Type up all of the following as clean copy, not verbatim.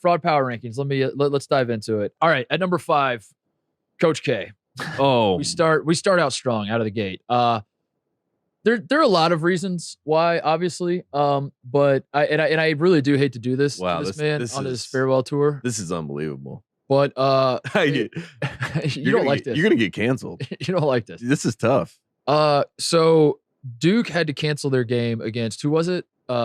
fraud power rankings. Let's dive into it. All right, at number 5, Coach K. Oh, we start out strong out of the gate. There are a lot of reasons why, obviously. But I really do hate to do this. Wow, to this man on his farewell tour. This is unbelievable. But you don't like this. You're gonna get canceled. You don't like this. This is tough. So Duke had to cancel their game against, who was it? Who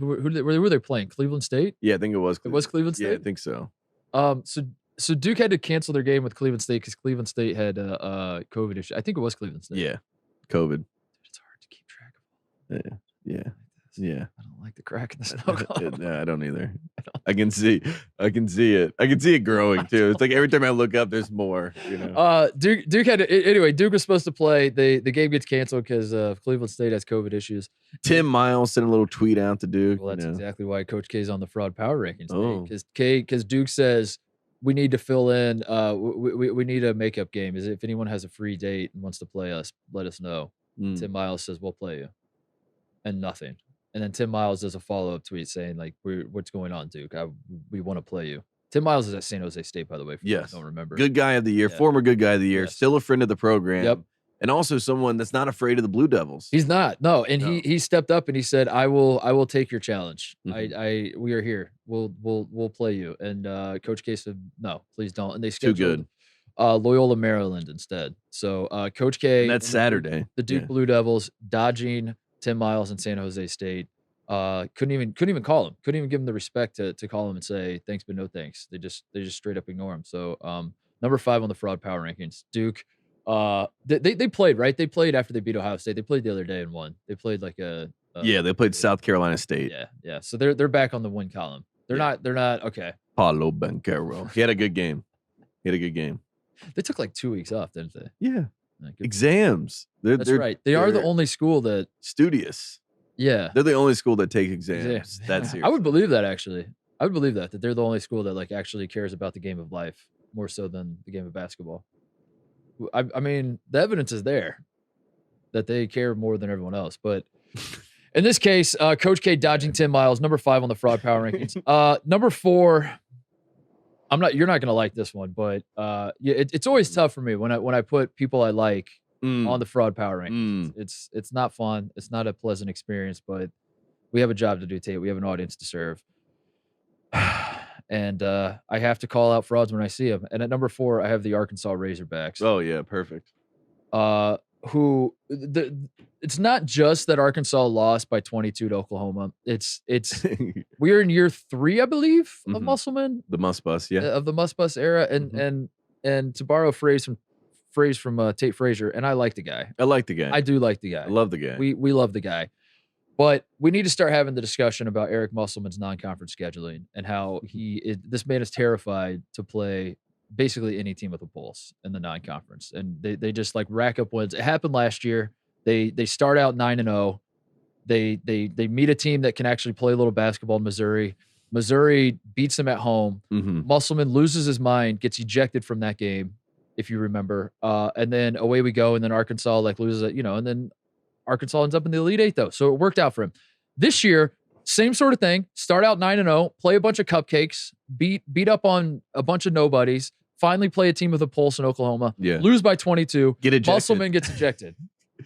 were they playing? Cleveland State? Yeah, I think it was. It was Cleveland State? Yeah, I think so. So Duke had to cancel their game with Cleveland State because Cleveland State had COVID issue. I think it was Cleveland State. Yeah, COVID. It's hard to keep track of. Yeah. I don't like the crack in the snow. No, I don't either. I can see it. I can see it growing too. It's like every time I look up, there's more. You know. Duke had to, anyway. Duke was supposed to play. The game gets canceled because Cleveland State has COVID issues. Tim Miles sent a little tweet out to Duke. Well, that's exactly why Coach K's on the fraud power rankings. Oh. Because Duke says we need to fill in. We need a makeup game. Is if anyone has a free date and wants to play us, let us know. Tim Miles says we'll play you, and nothing. And then Tim Miles does a follow-up tweet saying, like, what's going on, Duke? We want to play you. Tim Miles is at San Jose State, by the way. For yes. I don't remember. Good guy of the year, former good guy of the year, still a friend of the program. Yep. And also someone that's not afraid of the Blue Devils. He's not. No. And he stepped up and he said, I will take your challenge. Mm-hmm. We are here. We'll play you. And Coach K said, no, please don't. And they scheduled too good. Loyola, Maryland instead. So Coach K. And that's Saturday. The Duke Blue Devils dodging Tim Miles and San Jose State. Couldn't even call him. Couldn't even give him the respect to call him and say thanks, but no thanks. They just straight up ignore him. So number 5 on the fraud power rankings. Duke. They played, right? They played after they beat Ohio State. They played the other day and won. They played like they played South Carolina State. Yeah. So they're back on the win column. They're not okay. Paulo Banchero. He had a good game. They took like 2 weeks off, didn't they? Yeah. Exams. That's right. They are the only school that studious. Yeah. They're the only school that takes exams. That's I would believe that actually. I would believe that they're the only school that like actually cares about the game of life more so than the game of basketball. I mean, the evidence is there that they care more than everyone else. But in this case, Coach K dodging Tim Miles, number 5 on the fraud power rankings. Number 4. You're not gonna like this one, but it's always tough for me when I put people I like on the fraud power rankings. It's not fun. It's not a pleasant experience, but we have a job to do, Tate. We have an audience to serve. And I have to call out frauds when I see them. And at number 4, I have the Arkansas Razorbacks. Oh yeah, perfect. It's not just that Arkansas lost by 22 to Oklahoma. It's we're in year 3, I believe, of Musselman. The Muss Bus, of the Muss Bus era, and to borrow a phrase from Tate Frazier, and I like the guy. I do like the guy. I love the guy. We love the guy. But we need to start having the discussion about Eric Musselman's non-conference scheduling and how this man is terrified to play basically any team with a pulse in the non-conference. And they just like rack up wins. It happened last year. They start out 9-0. They meet a team that can actually play a little basketball in Missouri. Missouri beats them at home. Musselman loses his mind, gets ejected from that game, if you remember. And then away we go. And then Arkansas loses it, and then Arkansas ends up in the Elite 8 though. So it worked out for him. This year, same sort of thing. Start out 9-0, play a bunch of cupcakes, beat up on a bunch of nobodies, finally play a team with a pulse in Oklahoma, lose by 22, get ejected. Musselman gets ejected.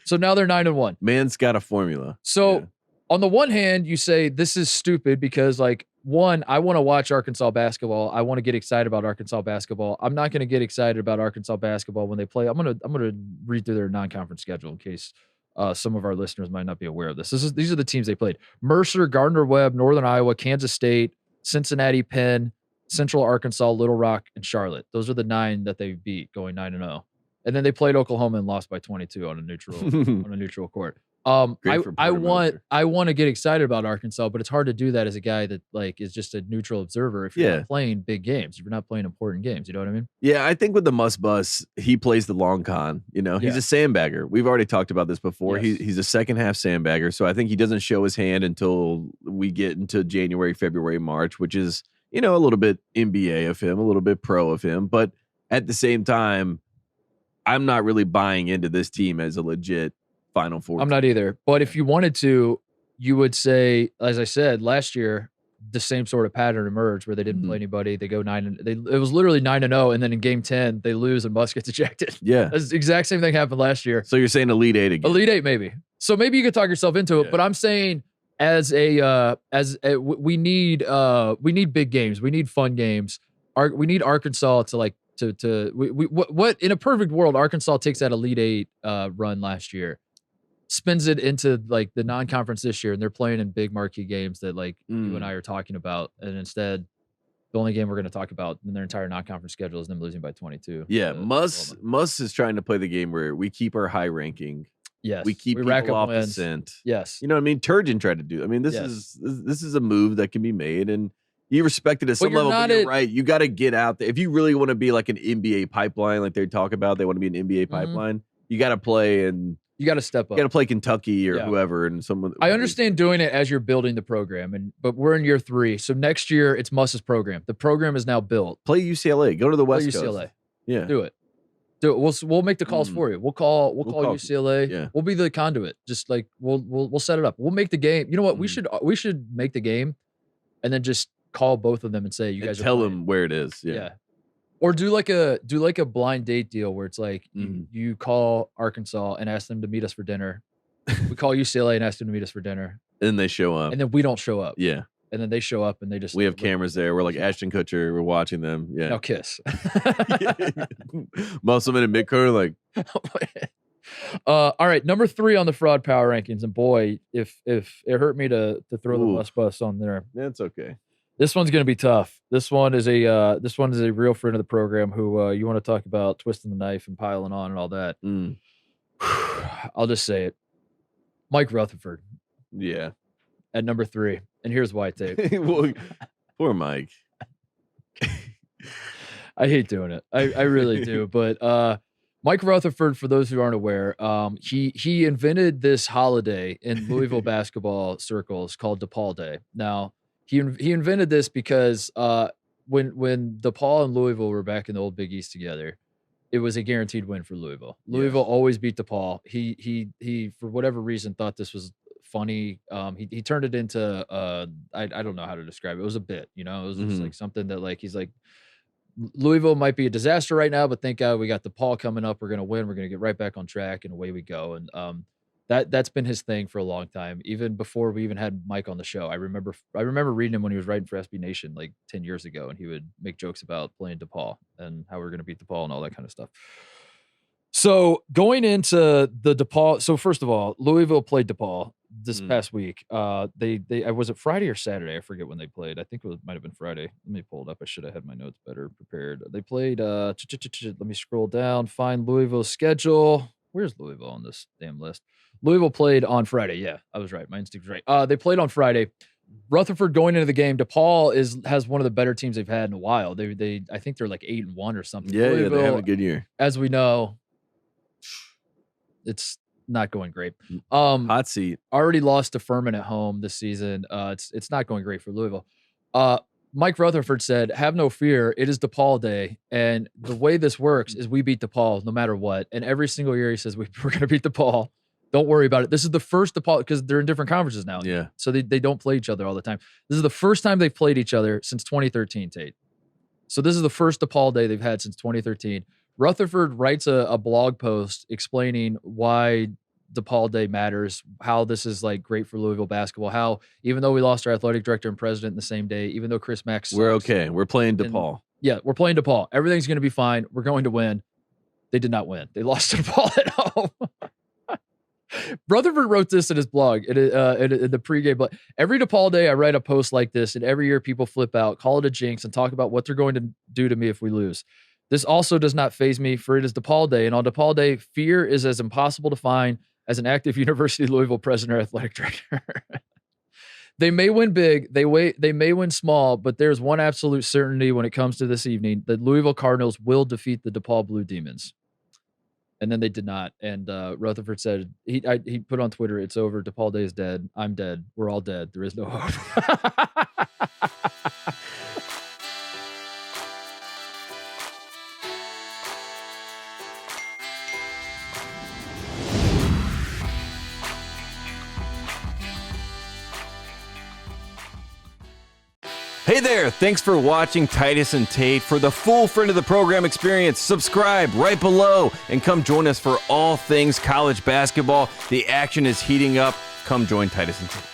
So now they're 9-1. Man's got a formula. So on the one hand, you say this is stupid because like, one, I want to watch Arkansas basketball. I want to get excited about Arkansas basketball. I'm not going to get excited about Arkansas basketball when they play. I'm gonna read through their non-conference schedule in case some of our listeners might not be aware of this. These are the teams they played: Mercer, Gardner-Webb, Northern Iowa, Kansas State, Cincinnati, Penn, Central Arkansas, Little Rock, and Charlotte. Those are the 9 that they beat, going 9-0. And then they played Oklahoma and lost by 22 on a neutral court. I want to get excited about Arkansas, but it's hard to do that as a guy that like is just a neutral observer if you're not playing big games, if you're not playing important games. You know what I mean? Yeah, I think with the Muss Bus, he plays the long con. He's a sandbagger. We've already talked about this before. Yes. He's a second half sandbagger, so I think he doesn't show his hand until we get into January, February, March, which is a little bit NBA of him, a little bit pro of him, but at the same time, I'm not really buying into this team as a legit Final Four. I'm not either. But if you wanted to, you would say, as I said last year, the same sort of pattern emerged where they didn't play anybody. They go it was literally 9-0, and then in game 10 they lose and Musk gets ejected. Yeah, that's the exact same thing happened last year. So you're saying Elite Eight again? Elite Eight, maybe. So maybe you could talk yourself into it, but I'm saying we need big games. We need fun games. We need Arkansas to like what in a perfect world, Arkansas takes that Elite Eight run last year, spins it into like the non-conference this year, and they're playing in big marquee games that like you and I are talking about, and instead the only game we're going to talk about in their entire non-conference schedule is them losing by 22. Yeah, Muss is trying to play the game where we keep our high ranking. Yes, we keep rack people up off wins. the scent. Yes, you know what I mean. Turgeon tried to do. I mean, this is a move that can be made, and you respect it at some level. But you're right. You got to get out there if you really want to be like an NBA pipeline, like they talk about. They want to be an NBA pipeline. You got to play and. You got to step up. You got to play Kentucky or whoever, and someone. I understand doing it as you're building the program, but we're in year 3, so next year it's Muss's program. The program is now built. Play UCLA. Go to the West Coast. UCLA. Yeah, do it. We'll make the calls for you. We'll call UCLA. Yeah. We'll be the conduit. Just like we'll set it up. We'll make the game. You know what? We should make the game, and then just call both of them and say you guys tell them where it is. Yeah. Or do like a blind date deal where it's like you call Arkansas and ask them to meet us for dinner. We call UCLA and ask them to meet us for dinner. And they show up. And then we don't show up. Yeah. And then they show up and they just. We have cameras there. We're like Ashton Kutcher. We're watching them. Yeah. Now kiss. Musselman and Midcourt like. All right, number 3 on the fraud power rankings, and boy, if it hurt me to throw the bus on there. That's okay. This one's going to be tough. This one is a real friend of the program who you want to talk about twisting the knife and piling on and all that. I'll just say it. Mike Rutherford. Yeah. At number 3. And here's why, Tate. Well, poor Mike. I hate doing it. I really do. But Mike Rutherford, for those who aren't aware, he invented this holiday in Louisville basketball circles called DePaul Day. Now, he invented this because when DePaul and Louisville were back in the old Big East together, it was a guaranteed win for Louisville. Louisville always beat DePaul. He for whatever reason thought this was funny. He turned it into I don't know how to describe it. It was a bit, you know. It was just like something that like he's like, Louisville might be a disaster right now, but thank God we got DePaul coming up. We're gonna win. We're gonna get right back on track, and away we go. And that's been his thing for a long time, even before we even had Mike on the show. I remember reading him when he was writing for SB Nation like 10 years ago, and he would make jokes about playing DePaul and how we're going to beat DePaul and all that kind of stuff. So going into the DePaul, so first of all, Louisville played DePaul this past week. They was it Friday or Saturday? I forget when they played. I think it might have been Friday. Let me pull it up. I should have had my notes better prepared. They played. Let me scroll down. Find Louisville's schedule. Where's Louisville on this damn list? Louisville played on Friday. Yeah, I was right. My instinct was right. They played on Friday. Rutherford going into the game. DePaul has one of the better teams they've had in a while. I think they're like 8-1 or something. Yeah, they have a good year. As we know, it's not going great. Hot seat. Already lost to Furman at home this season. It's not going great for Louisville. Mike Rutherford said, "Have no fear. It is DePaul Day, and the way this works is we beat DePaul no matter what. And every single year he says we're going to beat DePaul. Don't worry about it. This is the first DePaul because they're in different conferences now. Yeah, so they don't play each other all the time. This is the first time they've played each other since 2013, Tate. So this is the first DePaul Day they've had since 2013. Rutherford writes a blog post explaining why DePaul Day matters, how this is like great for Louisville basketball, how even though we lost our athletic director and president in the same day, even though Chris Mack sucks, we're okay. We're playing DePaul. We're playing DePaul. Everything's going to be fine. We're going to win. They did not win. They lost to DePaul at home. Rutherford wrote this in his blog, in the pregame blog. Every DePaul Day, I write a post like this, and every year people flip out, call it a jinx, and talk about what they're going to do to me if we lose. This also does not faze me, for it is DePaul Day, and on DePaul Day, fear is as impossible to find as an active University of Louisville president or athletic director. They may win big, they may win small, but there's one absolute certainty when it comes to this evening: the Louisville Cardinals will defeat the DePaul Blue Demons. And then they did not. And Rutherford said, he put on Twitter, "It's over. DePaul Day is dead. I'm dead. We're all dead. There is no hope." Hey there, thanks for watching Titus and Tate. For the full friend of the program experience, subscribe right below and come join us for all things college basketball. The action is heating up. Come join Titus and Tate.